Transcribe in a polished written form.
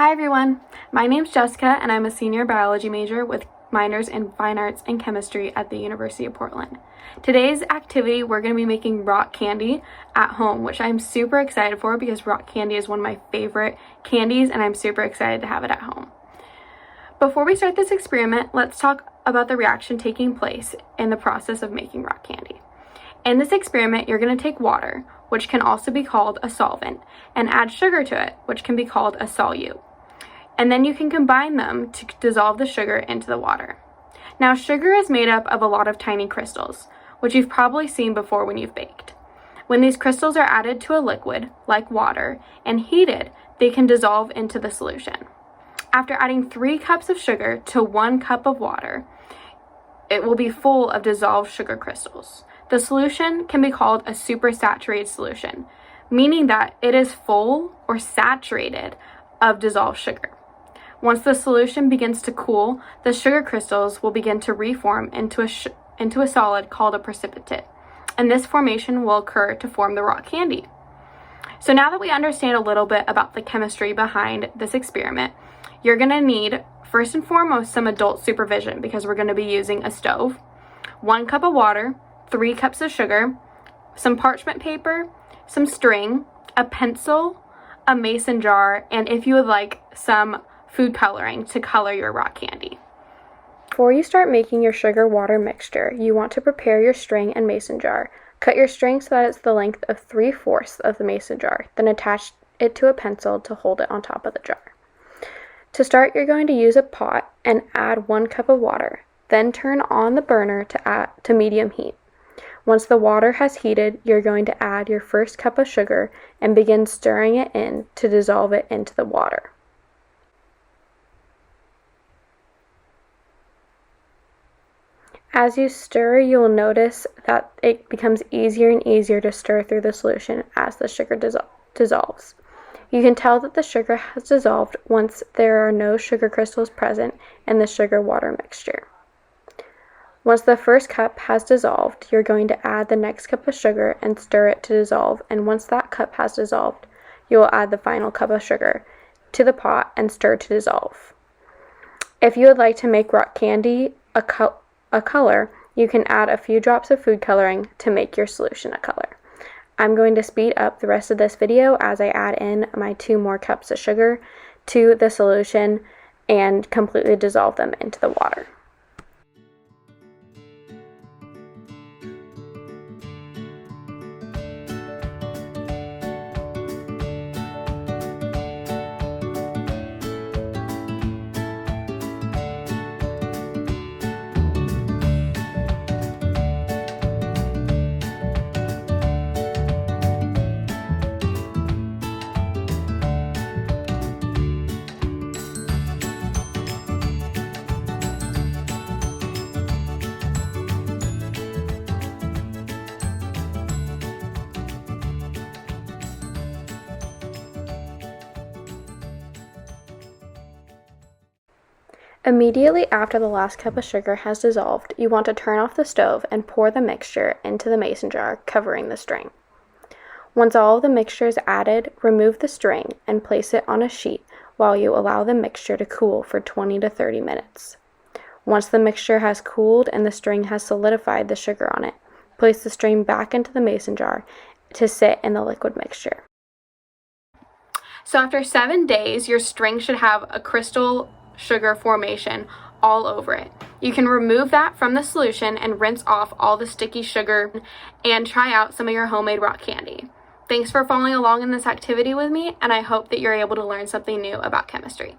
Hi everyone, my name's Jessica and I'm a senior biology major with minors in fine arts and chemistry at the University of Portland. Today's activity, we're going to be making rock candy at home, which I'm super excited for because rock candy is one of my favorite candies and I'm super excited to have it at home. Before we start this experiment, let's talk about the reaction taking place in the process of making rock candy. In this experiment, you're going to take water, which can also be called a solvent, and add sugar to it, which can be called a solute. And then you can combine them to dissolve the sugar into the water. Now, sugar is made up of a lot of tiny crystals, which you've probably seen before when you've baked. When these crystals are added to a liquid, like water, and heated, they can dissolve into the solution. After adding 3 cups of sugar to 1 cup of water, it will be full of dissolved sugar crystals. The solution can be called a supersaturated solution, meaning that it is full or saturated of dissolved sugar. Once the solution begins to cool, the sugar crystals will begin to reform into a solid called a precipitate, and this formation will occur to form the rock candy. So now that we understand a little bit about the chemistry behind this experiment, you're going to need, first and foremost, some adult supervision because we're going to be using a stove, 1 cup of water, 3 cups of sugar, some parchment paper, some string, a pencil, a mason jar, and if you would like, some food coloring to color your rock candy. Before you start making your sugar water mixture, you want to prepare your string and mason jar. Cut your string so that it's the length of 3/4 of the mason jar, then attach it to a pencil to hold it on top of the jar. To start, you're going to use a pot and add 1 cup of water, then turn on the burner to medium heat. Once the water has heated, you're going to add your first cup of sugar and begin stirring it in to dissolve it into the water. As you stir, you will notice that it becomes easier and easier to stir through the solution as the sugar dissolves. You can tell that the sugar has dissolved once there are no sugar crystals present in the sugar water mixture. Once the first cup has dissolved, you're going to add the next cup of sugar and stir it to dissolve, and once that cup has dissolved, you will add the final cup of sugar to the pot and stir to dissolve. If you would like to make rock candy a color, you can add a few drops of food coloring to make your solution a color. I'm going to speed up the rest of this video as I add in my 2 more cups of sugar to the solution and completely dissolve them into the water. Immediately after the last cup of sugar has dissolved, you want to turn off the stove and pour the mixture into the mason jar, covering the string. Once all of the mixture is added, remove the string and place it on a sheet while you allow the mixture to cool for 20 to 30 minutes. Once the mixture has cooled and the string has solidified the sugar on it, place the string back into the mason jar to sit in the liquid mixture. So after 7 days, your string should have a crystal sugar formation all over it. You can remove that from the solution and rinse off all the sticky sugar and try out some of your homemade rock candy. Thanks for following along in this activity with me, and I hope that you're able to learn something new about chemistry.